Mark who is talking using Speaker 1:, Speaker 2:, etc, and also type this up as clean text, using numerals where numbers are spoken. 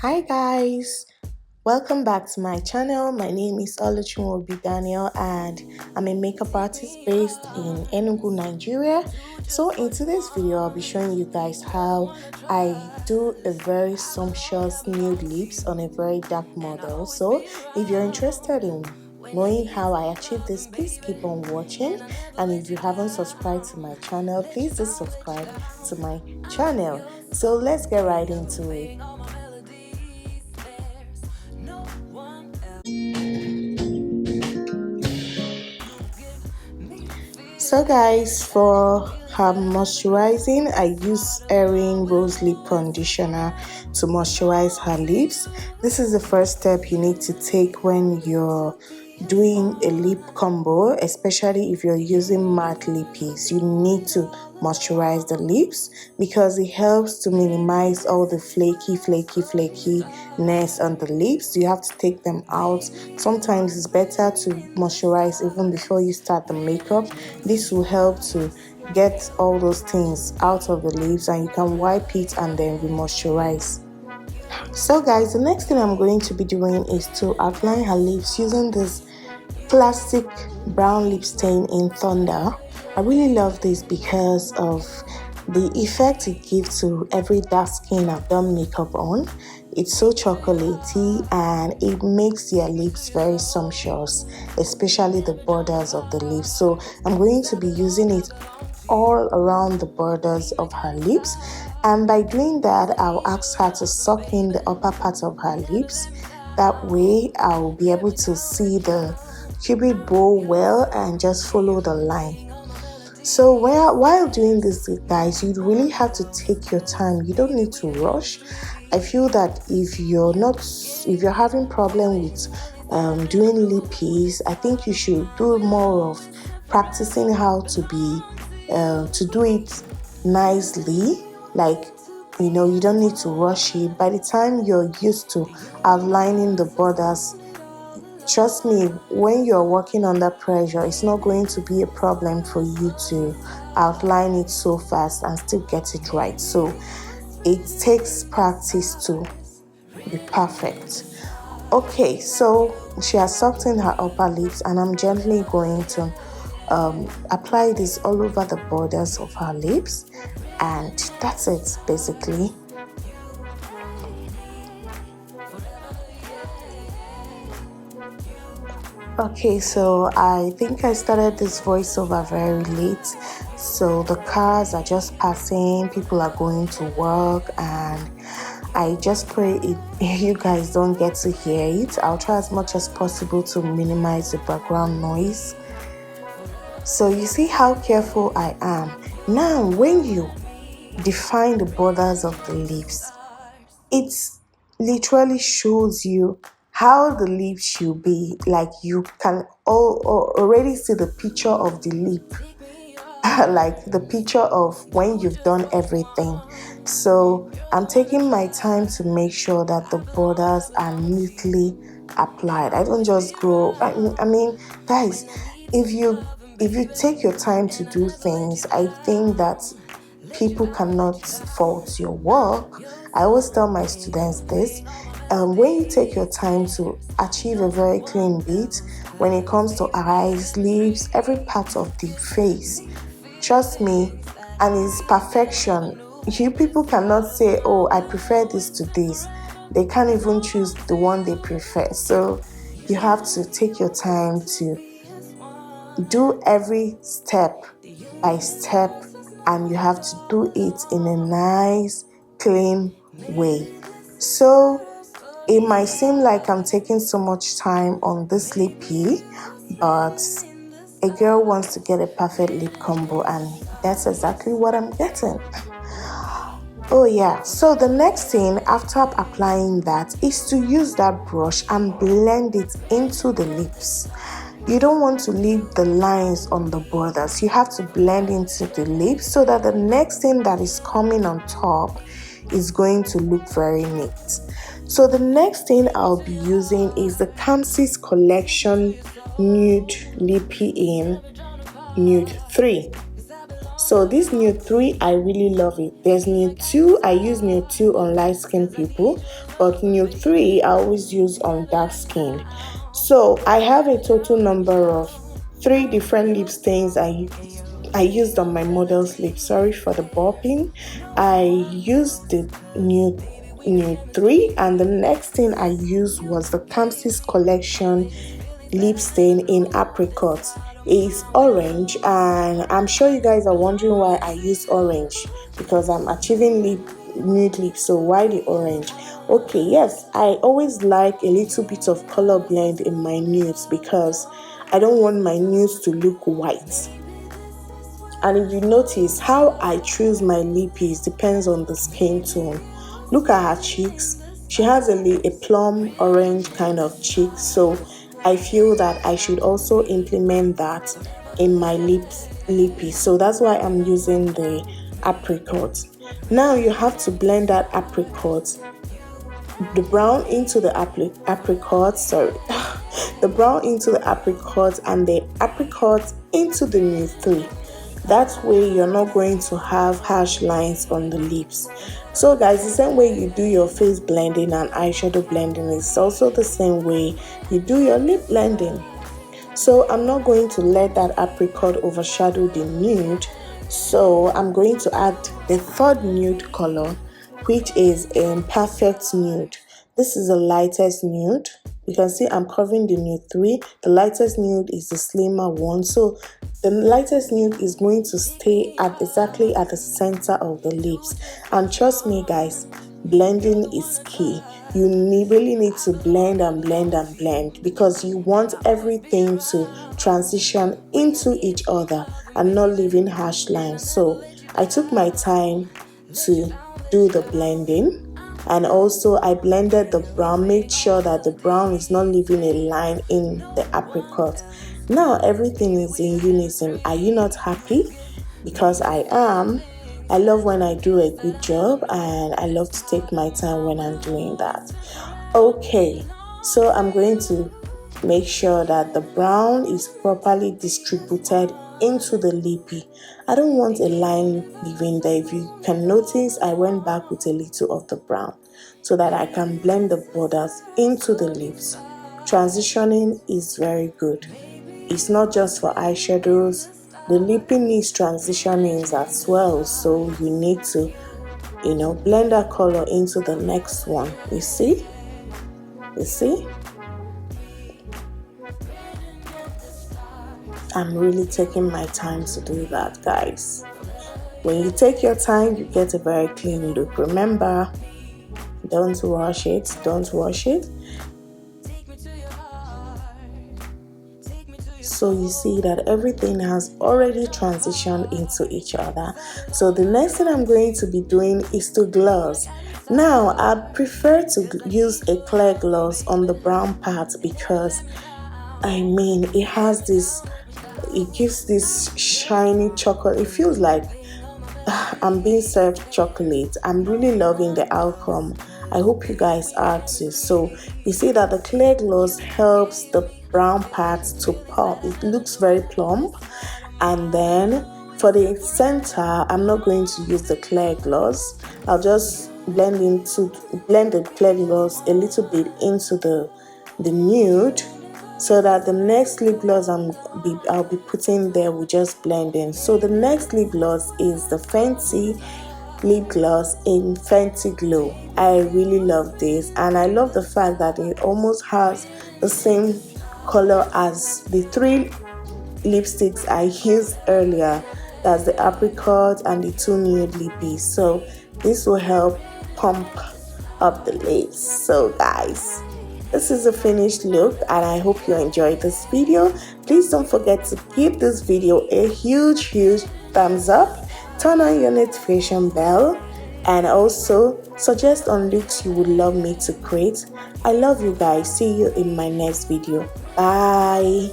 Speaker 1: Hi guys, welcome back to my channel. My name is Oluchimobi Daniel and I'm a makeup artist based in Enugu, Nigeria. So in today's video, I'll be showing you guys how I do a very sumptuous nude lips on a very dark model. So if you're interested in knowing how I achieve this, please keep on watching. And if you haven't subscribed to my channel, please do subscribe to my channel. So let's get right into it. So guys, for her moisturizing, I use Aerin Rose lip conditioner to moisturize her lips. This is the first step you need to take when you're doing a lip combo, especially if you're using matte lippies. You need to moisturize the lips because it helps to minimize all the flakiness on the lips. You have to take them out. Sometimes it's better to moisturize even before you start the makeup. This will help to get all those things out of the lips, and you can wipe it and then re-moisturize. So guys, the next thing I'm going to be doing is to outline her lips using this classic brown lip stain in Thunder. I really love this because of the effect it gives to every dark skin I've done makeup on. It's so chocolatey and it makes their lips very sumptuous, especially the borders of the lips. So I'm going to be using it all around the borders of her lips, and by doing that I'll ask her to suck in the upper part of her lips. That way I'll be able to see the cupid bow well and just follow the line. So while doing this, guys, you really have to take your time. You don't need to rush. I feel that if you're having problem with doing lippies, I think you should do more of practicing how to do it nicely. Like, you don't need to rush it. By the time you're used to outlining the borders, trust me, when you're working under pressure, it's not going to be a problem for you to outline it so fast and still get it right. So it takes practice to be perfect. Okay, so she has sucked in her upper lips and I'm gently going to apply this all over the borders of her lips, and that's it basically. Okay, so I think I started this voiceover very late, so the cars are just passing, people are going to work, and I just pray you guys don't get to hear it. I'll try as much as possible to minimize the background noise. So you see how careful I am. Now when you define the borders of the lips, it literally shows you how the lips should be. Like, you can already see the picture of the lip like the picture of when you've done everything. So I'm taking my time to make sure that the borders are neatly applied. I don't just go, I mean guys, if you take your time to do things, I think that people cannot fault your work. I always tell my students this. When you take your time to achieve a very clean beat, when it comes to eyes, lips, every part of the face, trust me, and it's perfection. You people cannot say, oh, I prefer this to this. They can't even choose the one they prefer. So you have to take your time to do every step by step, and you have to do it in a nice, clean way. So it might seem like I'm taking so much time on this lippy, but a girl wants to get a perfect lip combo, and that's exactly what I'm getting. Oh yeah, so the next thing after applying that is to use that brush and blend it into the lips. You don't want to leave the lines on the borders. You have to blend into the lips so that the next thing that is coming on top is going to look very neat. So the next thing I'll be using is the Kamsis Collection Nude Lippy in Nude 3. So this Nude 3, I really love it. There's Nude 2, I use Nude 2 on light skin people, but Nude 3 I always use on dark skin. So I have a total number of 3 different lip stains I used on my model's lips. Sorry for the burping. I used the Nude 3, and the next thing I used was the Sumptious collection lip stain in Apricot. It's orange, and I'm sure you guys are wondering why I use orange, because I'm achieving nude lips. So why the orange? Okay, yes, I always like a little bit of color blend in my nudes because I don't want my nudes to look white. And if you notice, how I choose my lippies depends on the skin tone. Look at her cheeks. She has a plum orange kind of cheek, so I feel that I should also implement that in my lippies. So that's why I'm using the apricot. Now you have to blend that apricot, the brown into the apricot, sorry, the brown into the apricot, and the apricot into the Nude 3. That way you're not going to have harsh lines on the lips. So guys, the same way you do your face blending and eyeshadow blending is also the same way you do your lip blending. So I'm not going to let that apricot overshadow the nude. So I'm going to add the third nude color, which is a perfect nude. This is the lightest nude. You can see I'm covering the Nude 3. The lightest nude is the slimmer one. So the lightest nude is going to stay exactly at the center of the lips. And trust me guys, blending is key. You really need to blend and blend and blend, because you want everything to transition into each other and not leaving harsh lines. So I took my time to do the blending. And also I blended the brown, made sure that the brown is not leaving a line in the apricot. Now everything is in unison. Are you not happy? Because I am. I love when I do a good job, and I love to take my time when I'm doing that. Okay, so I'm going to make sure that the brown is properly distributed into the lippy. I don't want a line leaving there. If you can notice, I went back with a little of the brown so that I can blend the borders into the lips. Transitioning is very good. It's not just for eyeshadows. The lippy needs transitionings as well, so you need to, blend that color into the next one. You see? I'm really taking my time to do that, guys. When you take your time, you get a very clean look. Remember, don't rush it. So you see that everything has already transitioned into each other. So the next thing I'm going to be doing is to gloss. Now I prefer to use a clear gloss on the brown part, because it gives this shiny chocolate. It feels like I'm being served chocolate. I'm really loving the outcome. I hope you guys are too. So you see that the clear gloss helps the brown parts to pop. It looks very plump. And then for the center, I'm not going to use the clear gloss. I'll just blend the clear gloss a little bit into the nude, so that the next lip gloss I'll be putting there will just blend in. So the next lip gloss is the Fenty lip gloss in Fenty Glow. I really love this, and I love the fact that it almost has the same color as the 3 lipsticks I used earlier. That's the apricot and the 2 nude lippies. So this will help pump up the lips. So guys, this is a finished look, and I hope you enjoyed this video. Please don't forget to give this video a huge thumbs up. Turn on your notification bell, and also suggest on looks you would love me to create. I love you guys. See you in my next video. Bye.